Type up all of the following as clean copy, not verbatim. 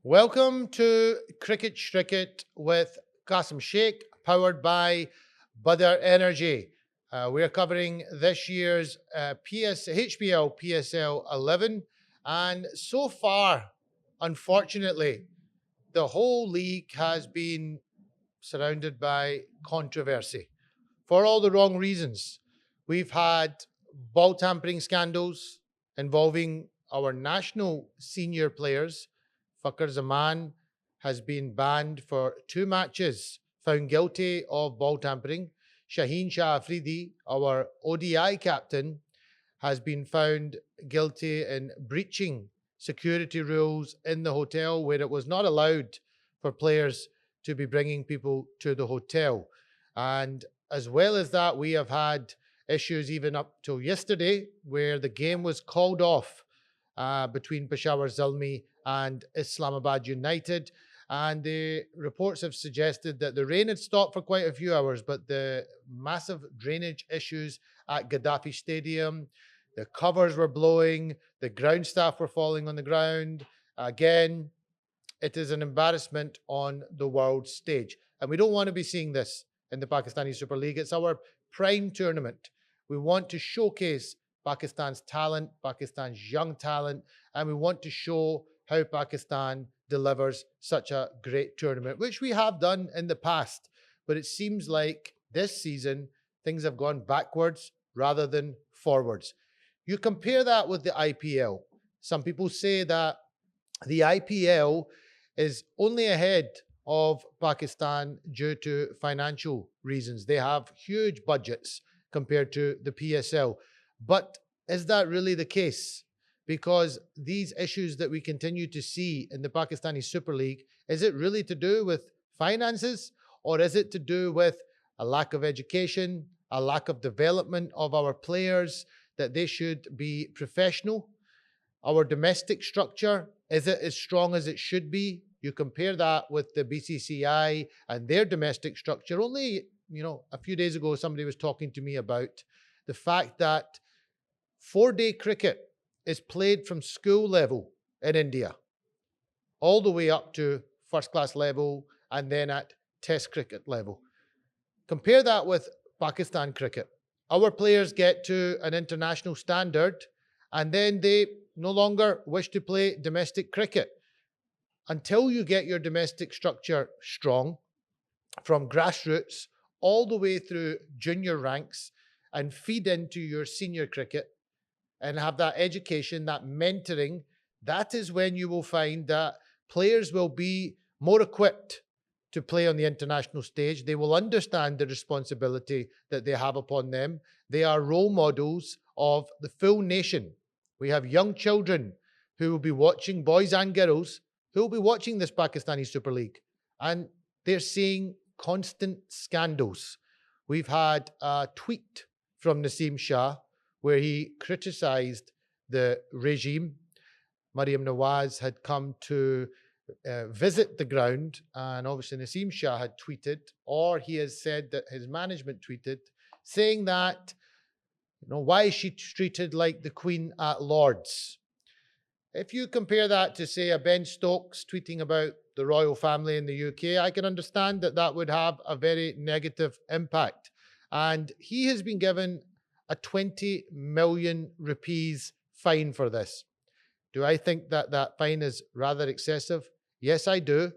Welcome to Cricket Shricket with Qasim Sheikh, powered by Badar Energy. We're covering this year's HBL PSL 11, and so far, unfortunately, the whole league has been surrounded by controversy for all the wrong reasons. We've had ball tampering scandals involving our national senior players. 𝐂𝐫𝐢𝐜𝐤𝐞𝐭 has been banned for 2 matches, found guilty of ball tampering. Shaheen Shah Afridi, our ODI captain, has been found guilty in breaching security rules in the hotel where it was not allowed for players to be bringing people to the hotel. And as well as that, we have had issues even up till yesterday where the game was called off between Peshawar Zalmi and Islamabad United. And the reports have suggested that the rain had stopped for quite a few hours, but the massive drainage issues at Gaddafi Stadium, the covers were blowing, the ground staff were falling on the ground. Again, it is an embarrassment on the world stage. And we don't want to be seeing this in the Pakistani Super League. It's our prime tournament. We want to showcase Pakistan's talent, Pakistan's young talent, and we want to show how Pakistan delivers such a great tournament, which we have done in the past. But it seems like this season, things have gone backwards rather than forwards. You compare that with the IPL. Some people say that the IPL is only ahead of Pakistan due to financial reasons. They have huge budgets compared to the PSL. But is that really the case? Because these issues that we continue to see in the Pakistani Super League, is it really to do with finances, or is it to do with a lack of education, a lack of development of our players, that they should be professional? Our domestic structure, is it as strong as it should be? You compare that with the BCCI and their domestic structure. Only, a few days ago, somebody was talking to me about the fact that 4-day cricket is played from school level in India, all the way up to first class level and then at test cricket level. Compare that with Pakistan cricket. Our players get to an international standard and then they no longer wish to play domestic cricket. Until you get your domestic structure strong, from grassroots all the way through junior ranks, and feed into your senior cricket and have that education, that mentoring, that is when you will find that players will be more equipped to play on the international stage. They will understand the responsibility that they have upon them. They are role models of the full nation. We have young children who will be watching, boys and girls, who will be watching this Pakistani Super League. And they're seeing constant scandals. We've had a tweet from Naseem Shah where he criticized the regime. Mariam Nawaz had come to visit the ground, and obviously Naseem Shah had tweeted, or he has said that his management tweeted, saying that, why is she treated like the Queen at Lord's? If you compare that to, say, a Ben Stokes tweeting about the royal family in the UK, I can understand that that would have a very negative impact. And he has been given a 20 million rupees fine for this. Do I think that that fine is rather excessive? Yes, I do.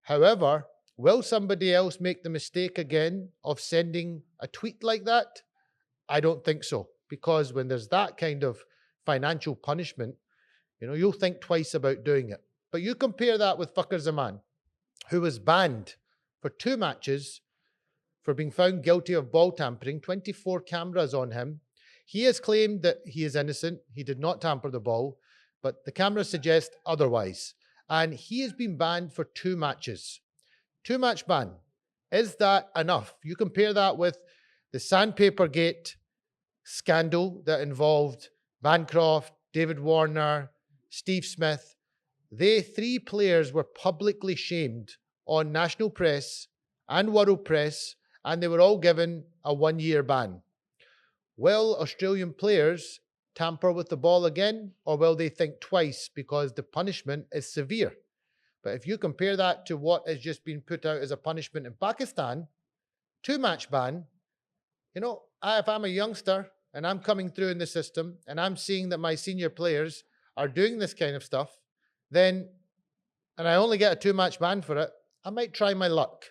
However, will somebody else make the mistake again of sending a tweet like that? I don't think so. Because when there's that kind of financial punishment, you'll think twice about doing it. But you compare that with 𝐂𝐫𝐢𝐜𝐤𝐞𝐭, who was banned for 2 matches for being found guilty of ball tampering, 24 cameras on him. He has claimed that he is innocent. He did not tamper the ball, but the cameras suggest otherwise. And he has been banned for 2 matches. 2-match ban. Is that enough? You compare that with the Sandpaper Gate scandal that involved Bancroft, David Warner, Steve Smith. They 3 players were publicly shamed on national press and world press, and they were all given a 1-year ban. Will Australian players tamper with the ball again, or will they think twice because the punishment is severe? But if you compare that to what has just been put out as a punishment in Pakistan, 2-match ban, if I'm a youngster and I'm coming through in the system and I'm seeing that my senior players are doing this kind of stuff, then, and I only get a 2-match ban for it, I might try my luck.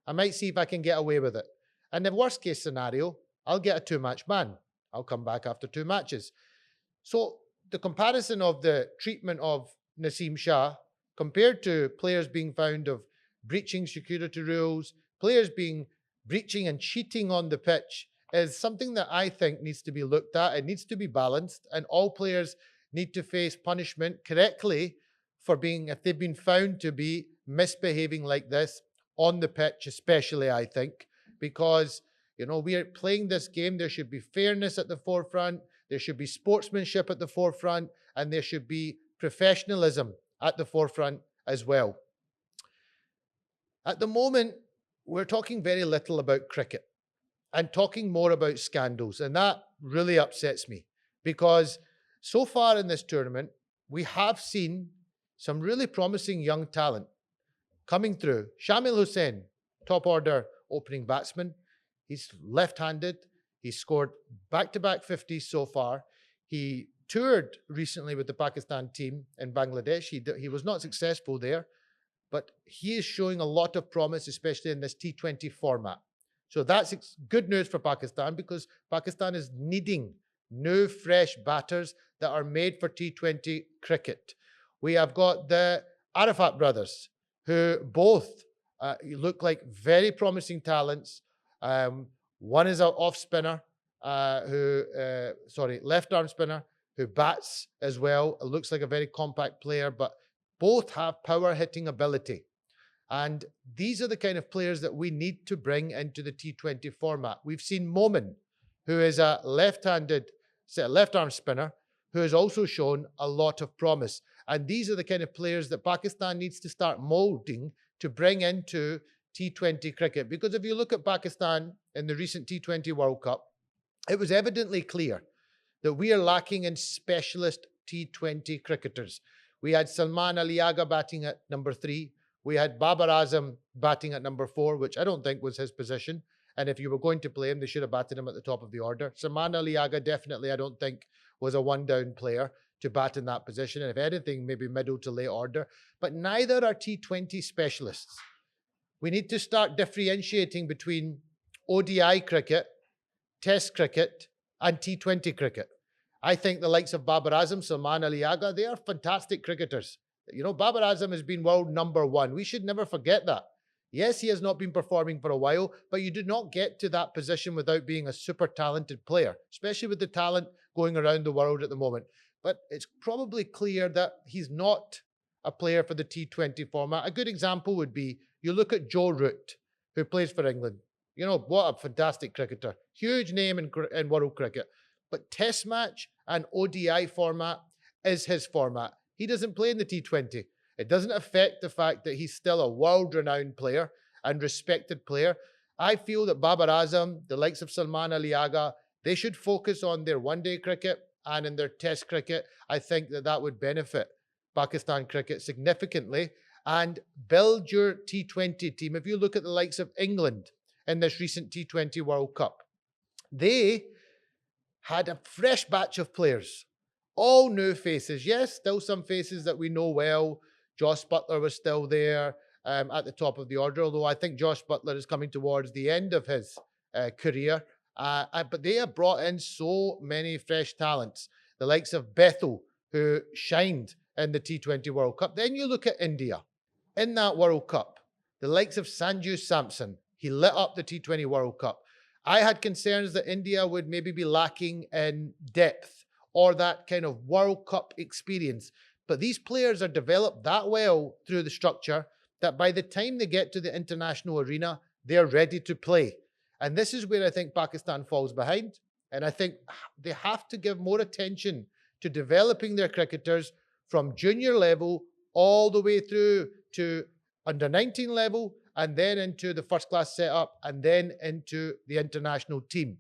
I might see if I can get away with it. And the worst case scenario, I'll get a 2-match ban. I'll come back after 2 matches. So the comparison of the treatment of Naseem Shah compared to players being found of breaching security rules, players breaching and cheating on the pitch is something that I think needs to be looked at. It needs to be balanced, and all players need to face punishment correctly for if they've been found to be misbehaving like this on the pitch, especially, I think, because we are playing this game. There should be fairness at the forefront. There should be sportsmanship at the forefront, and there should be professionalism at the forefront as well. At the moment, we're talking very little about cricket and talking more about scandals, and that really upsets me because so far in this tournament, we have seen some really promising young talent coming through. Shamil Hussain, top order opening batsman. He's left-handed. He scored back-to-back 50s so far. He toured recently with the Pakistan team in Bangladesh. He was not successful there, but he is showing a lot of promise, especially in this T20 format. So that's good news for Pakistan because Pakistan is needing new, fresh batters that are made for T20 cricket. We have got the Arafat brothers, who both look like very promising talents. One is an off spinner, left arm spinner who bats as well. It looks like a very compact player, but both have power hitting ability. And these are the kind of players that we need to bring into the T20 format. We've seen Momin, who is a left-handed, left arm spinner, who has also shown a lot of promise. And these are the kind of players that Pakistan needs to start molding to bring into T20 cricket. Because if you look at Pakistan in the recent T20 World Cup, it was evidently clear that we are lacking in specialist T20 cricketers. We had Salman Aliaga batting at number 3. We had Babar Azam batting at number 4, which I don't think was his position. And if you were going to play him, they should have batted him at the top of the order. Salman Aliaga definitely, I don't think, was a one-down player to bat in that position. And if anything, maybe middle to late order. But neither are T20 specialists. We need to start differentiating between ODI cricket, Test cricket, and T20 cricket. I think the likes of Babar Azam, Salman Aliaga, they are fantastic cricketers. Babar Azam has been world number 1. We should never forget that. Yes, he has not been performing for a while, but you do not get to that position without being a super talented player, especially with the talent going around the world at the moment. But it's probably clear that he's not a player for the T20 format. A good example would be, you look at Joe Root, who plays for England. What a fantastic cricketer. Huge name in world cricket. But Test match and ODI format is his format. He doesn't play in the T20. It doesn't affect the fact that he's still a world-renowned player and respected player. I feel that Babar Azam, the likes of Salman Aliaga, they should focus on their one-day cricket and in their Test cricket. I think that would benefit Pakistan cricket significantly and build your T20 team. If you look at the likes of England in this recent T20 World Cup, they had a fresh batch of players, all new faces. Yes, still some faces that we know well. Josh Buttler was still there at the top of the order, although I think Josh Buttler is coming towards the end of his career. But they have brought in so many fresh talents, the likes of Bethel, who shined in the T20 World Cup. Then you look at India. In that World Cup, the likes of Sanju Samson, he lit up the T20 World Cup. I had concerns that India would maybe be lacking in depth or that kind of World Cup experience. But these players are developed that well through the structure that by the time they get to the international arena, they're ready to play. And this is where I think Pakistan falls behind. And I think they have to give more attention to developing their cricketers from junior level all the way through to under 19 level, and then into the first class setup, and then into the international team.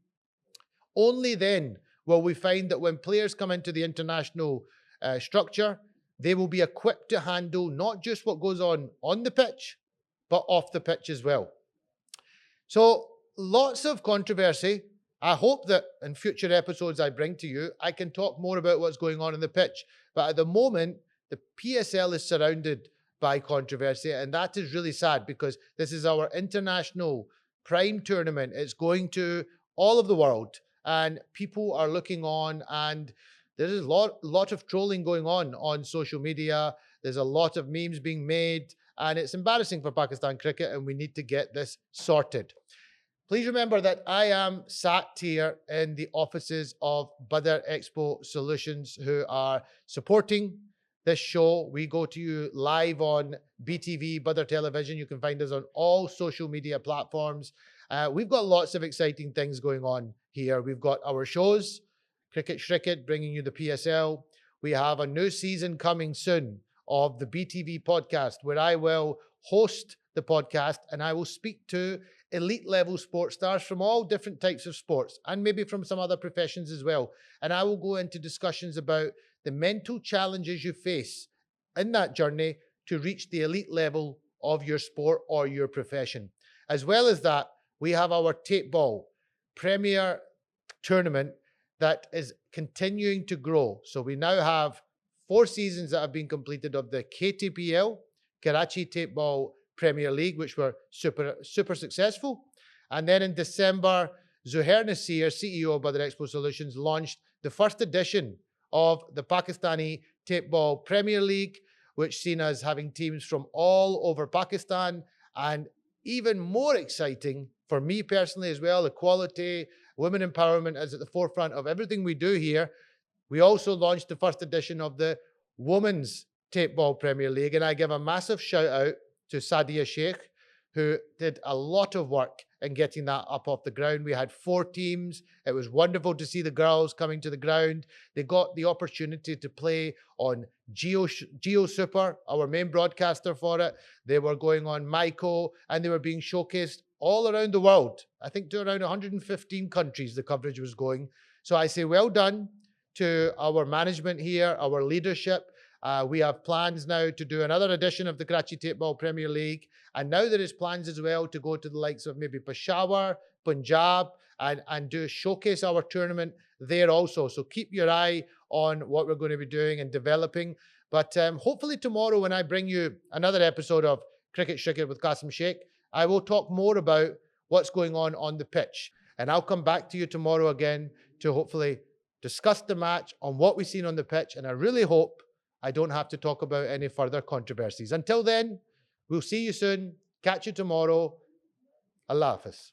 Only then will we find that when players come into the international structure, they will be equipped to handle not just what goes on the pitch, but off the pitch as well. So lots of controversy. I hope that in future episodes I bring to you, I can talk more about what's going on the pitch. But at the moment, the PSL is surrounded by controversy, and that is really sad because this is our international prime tournament. It's going to all of the world, and people are looking on, and there is a lot of trolling going on social media. There's a lot of memes being made, and it's embarrassing for Pakistan cricket, and we need to get this sorted. Please remember that I am sat here in the offices of Badar Expo Solutions, who are supporting this show. We go to you live on BTV, Badar Television. You can find us on all social media platforms. We've got lots of exciting things going on here. We've got our shows, Cricket Shricket, bringing you the PSL. We have a new season coming soon of the BTV podcast, where I will host the podcast and I will speak to elite level sports stars from all different types of sports and maybe from some other professions as well. And I will go into discussions about the mental challenges you face in that journey to reach the elite level of your sport or your profession. As well as that, we have our tape ball premier tournament that is continuing to grow. So we now have 4 seasons that have been completed of the KTPL, Karachi Tape Ball Premier League, which were super successful. And then in December, Zuhair Nasir, CEO of Badar Expo Solutions, launched the first edition of the Pakistani Tape Ball Premier League, which seen us having teams from all over Pakistan. And even more exciting for me personally as well, equality, women empowerment is at the forefront of everything we do here. We also launched the first edition of the Women's Tape Ball Premier League, and I give a massive shout out to Sadia Sheikh, who did a lot of work in getting that up off the ground. We had 4 teams. It was wonderful to see the girls coming to the ground. They got the opportunity to play on Geo Super, our main broadcaster for it. They were going on 𝐂𝐤𝐤𝐞𝐿, and they were being showcased all around the world. I think to around 115 countries the coverage was going. So I say well done to our management here, our leadership. We have plans now to do another edition of the Karachi Tape Ball Premier League. And now there is plans as well to go to the likes of maybe Peshawar, Punjab, and do showcase our tournament there also. So keep your eye on what we're going to be doing and developing. But hopefully tomorrow, when I bring you another episode of Cricket Shricket with Qasim Sheikh, I will talk more about what's going on the pitch. And I'll come back to you tomorrow again to hopefully discuss the match on what we've seen on the pitch. And I really hope I don't have to talk about any further controversies. Until then, we'll see you soon. Catch you tomorrow. Allah Hafiz.